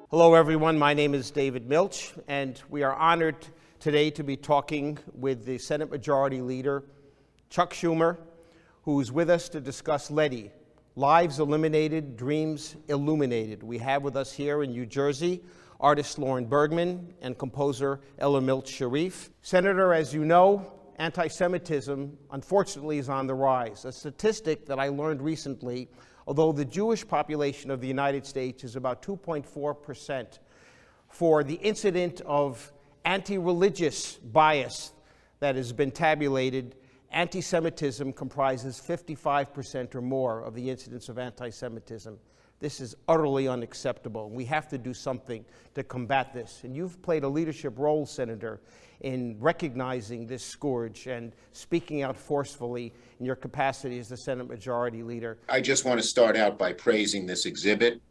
Hello everyone, my name is David Milch, and we are honored today to be talking with the Senate Majority Leader, Chuck Schumer, who's with us to discuss LEDI, Lives Eliminated, Dreams Illuminated. We have with us here in New Jersey, artist Lauren Bergman and composer Ella Milch Sharif. Senator, as you know, anti-Semitism unfortunately is on the rise. A statistic that I learned recently, although the Jewish population of the United States is about 2.4%, for the incident of anti-religious bias that has been tabulated, anti-Semitism comprises 55% or more of the incidents of anti-Semitism. This is utterly unacceptable. We have to do something to combat this. And you've played a leadership role, Senator, in recognizing this scourge and speaking out forcefully in your capacity as the Senate Majority Leader. I just want to start out by praising this exhibit,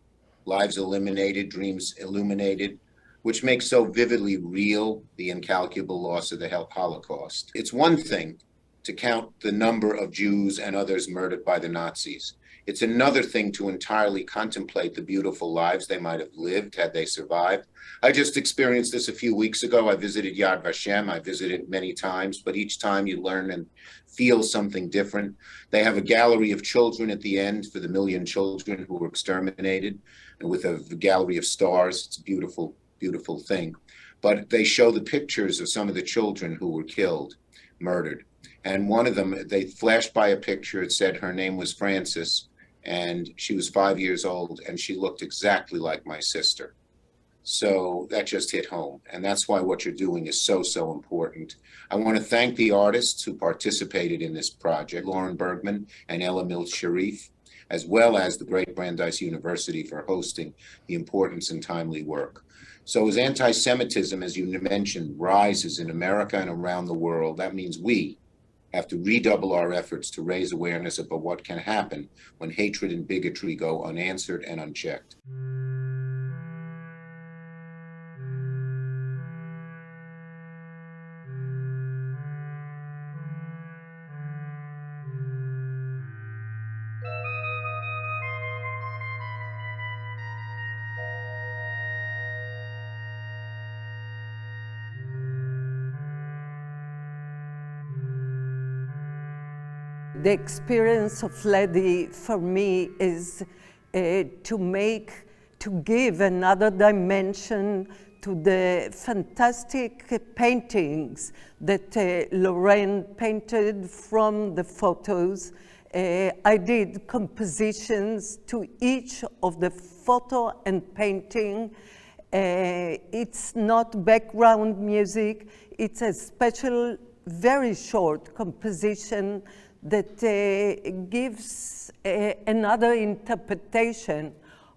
Lives Eliminated, Dreams Illuminated, which makes so vividly real the incalculable loss of the Holocaust. It's one thing to count the number of Jews and others murdered by the Nazis. It's another thing to entirely contemplate the beautiful lives they might have lived had they survived. I just experienced this a few weeks ago. I visited Yad Vashem. I visited many times, but each time you learn and feel something different. They have a gallery of children at the end for the million children who were exterminated, and with a gallery of stars. It's a beautiful, beautiful thing. But they show the pictures of some of the children who were killed, murdered. And one of them, they flashed by a picture. It said her name was Frances, and she was 5 years old, and she looked exactly like my sister. So that just hit home. And that's why what you're doing is so, so important. I want to thank the artists who participated in this project, Lauren Bergman and Ella Milch Sharif, as well as the great Brandeis University for hosting the importance and timely work. So as anti-Semitism, as you mentioned, rises in America and around the world, that means we have to redouble our efforts to raise awareness about what can happen when hatred and bigotry go unanswered and unchecked. The experience of LEDI for me is to give another dimension to the fantastic paintings that Lauren painted from the photos. I did compositions to each of the photo and painting. It's not background music, it's a special, very short composition that gives another interpretation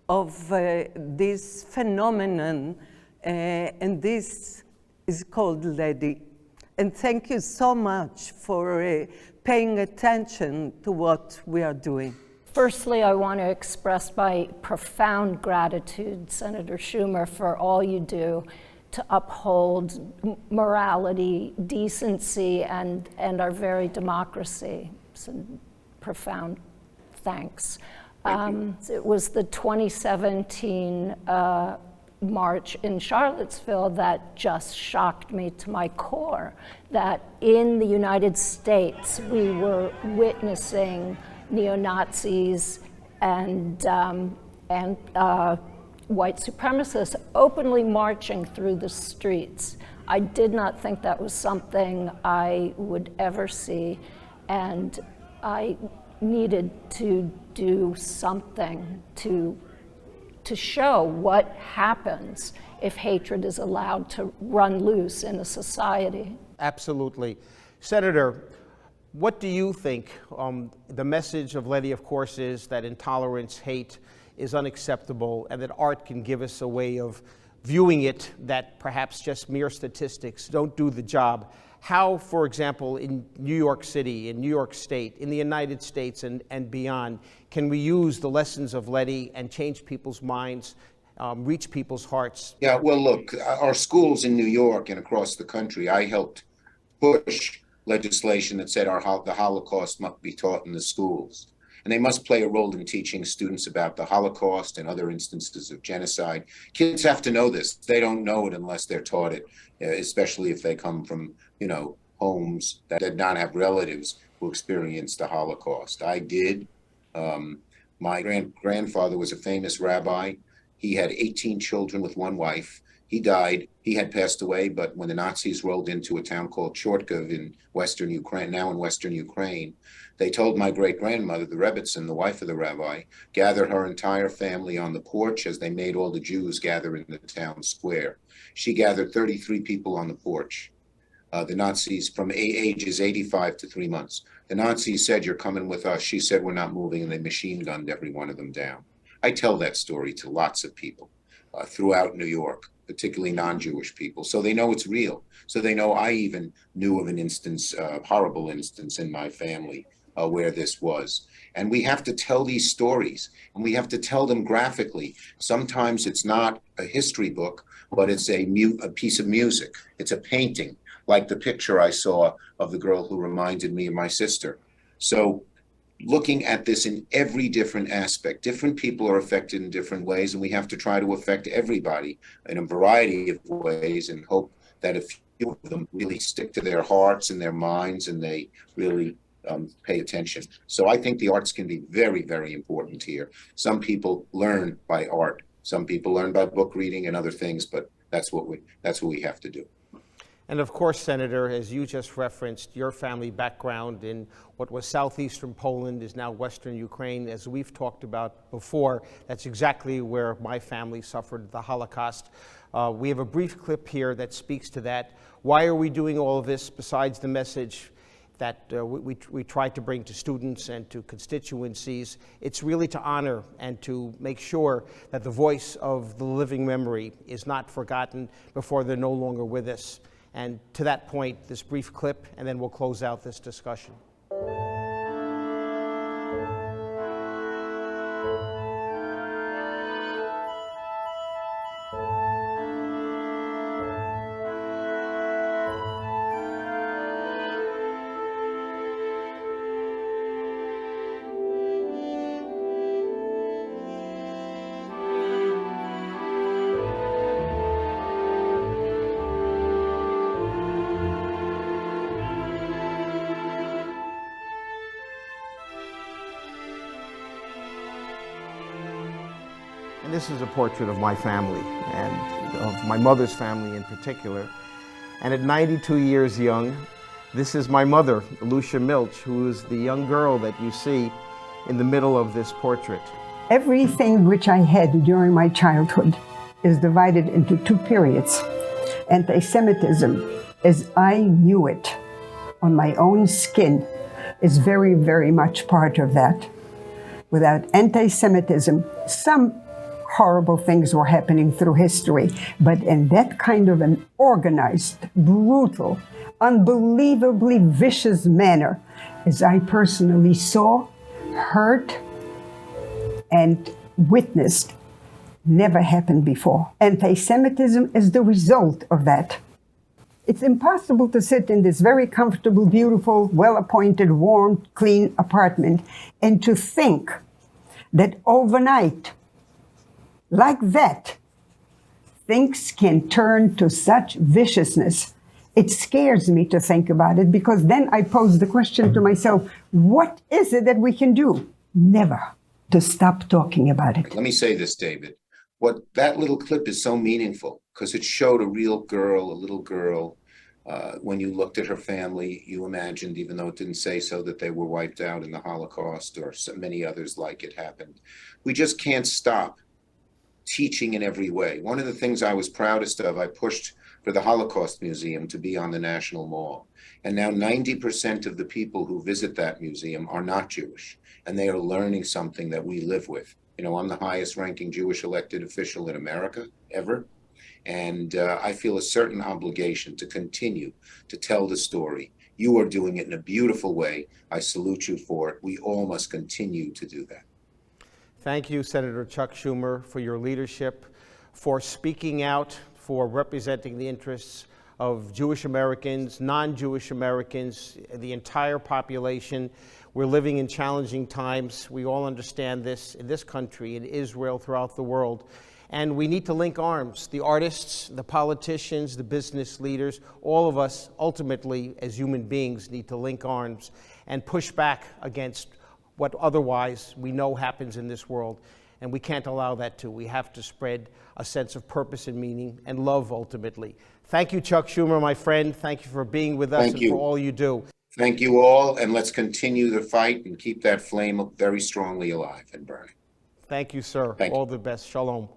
of this phenomenon, and this is called LEDI. And thank you so much for paying attention to what we are doing. Firstly, I want to express my profound gratitude, Senator Schumer, for all you do to uphold morality, decency, and our very democracy. So profound thanks. It was the 2017 march in Charlottesville that just shocked me to my core, that in the United States we were witnessing neo-Nazis and white supremacists openly marching through the streets. I did not think that was something I would ever see, and I needed to do something to show what happens if hatred is allowed to run loose in a society. Absolutely. Senator, what do you think? The message of LEDI, of course, is that intolerance, hate is unacceptable, and that art can give us a way of viewing it that perhaps just mere statistics don't do the job. How, for example, in New York City, in New York State, in the United States and beyond, can we use the lessons of LEDI and change people's minds, reach people's hearts? Yeah, well, look, our schools in New York and across the country, I helped push legislation that said the Holocaust must be taught in the schools. And they must play a role in teaching students about the Holocaust and other instances of genocide. Kids have to know this. They don't know it unless they're taught it, especially if they come from, homes that did not have relatives who experienced the Holocaust. I did. My grandfather was a famous rabbi. He had 18 children with one wife. He died. He had passed away, but when the Nazis rolled into a town called Chortkov in Western Ukraine, now in Western Ukraine, they told my great-grandmother, the Rebbitzin, the wife of the rabbi, gather her entire family on the porch as they made all the Jews gather in the town square. She gathered 33 people on the porch. The Nazis, from ages 85 to 3 months. The Nazis said, "You're coming with us." She said, "We're not moving," and they machine gunned every one of them down. I tell that story to lots of people throughout New York, particularly non-Jewish people, so they know it's real. So they know I even knew of an instance, horrible instance in my family where this was. And we have to tell these stories, and we have to tell them graphically. Sometimes it's not a history book, but it's a piece of music. It's a painting, like the picture I saw of the girl who reminded me of my sister. So looking at this in every different aspect, different people are affected in different ways, and we have to try to affect everybody in a variety of ways and hope that a few of them really stick to their hearts and their minds and they really pay attention. So I think the arts can be very, very important here. Some people learn by art. Some people learn by book reading and other things, but that's what we have to do. And of course, Senator, as you just referenced, your family background in what was southeastern Poland is now western Ukraine. As we've talked about before, that's exactly where my family suffered the Holocaust. We have a brief clip here that speaks to that. Why are we doing all of this besides the message that we try to bring to students and to constituencies? It's really to honor and to make sure that the voice of the living memory is not forgotten before they're no longer with us. And to that point, this brief clip, and then we'll close out this discussion. And this is a portrait of my family, and of my mother's family in particular. And at 92 years young, this is my mother, Lucia Milch, who is the young girl that you see in the middle of this portrait. Everything which I had during my childhood is divided into two periods. Anti-Semitism, as I knew it on my own skin, is very, very much part of that. Without anti-Semitism, some horrible things were happening through history, but in that kind of an organized, brutal, unbelievably vicious manner, as I personally saw, heard, and witnessed, never happened before. Anti-Semitism is the result of that. It's impossible to sit in this very comfortable, beautiful, well-appointed, warm, clean apartment and to think that overnight, like that, things can turn to such viciousness. It scares me to think about it, because then I pose the question to myself, what is it that we can do? Never to stop talking about it. Let me say this, David. What that little clip is so meaningful because it showed a real girl, a little girl. When you looked at her family, you imagined, even though it didn't say so, that they were wiped out in the Holocaust or so many others like it happened. We just can't stop teaching in every way. One of the things I was proudest of, I pushed for the Holocaust Museum to be on the National Mall. And now 90% of the people who visit that museum are not Jewish, and they are learning something that we live with. You know, I'm the highest ranking Jewish elected official in America ever. And I feel a certain obligation to continue to tell the story. You are doing it in a beautiful way. I salute you for it. We all must continue to do that. Thank you, Senator Chuck Schumer, for your leadership, for speaking out, for representing the interests of Jewish Americans, non-Jewish Americans, the entire population. We're living in challenging times. We all understand this in this country, in Israel, throughout the world. And we need to link arms. The artists, the politicians, the business leaders, all of us ultimately as human beings need to link arms and push back against what otherwise we know happens in this world. And we can't allow that to. We have to spread a sense of purpose and meaning and love ultimately. Thank you, Chuck Schumer, my friend. Thank you for being with us and for all you do. Thank you all, and let's continue the fight and keep that flame very strongly alive and burning. Thank you, sir. Thank you. All the best. Shalom.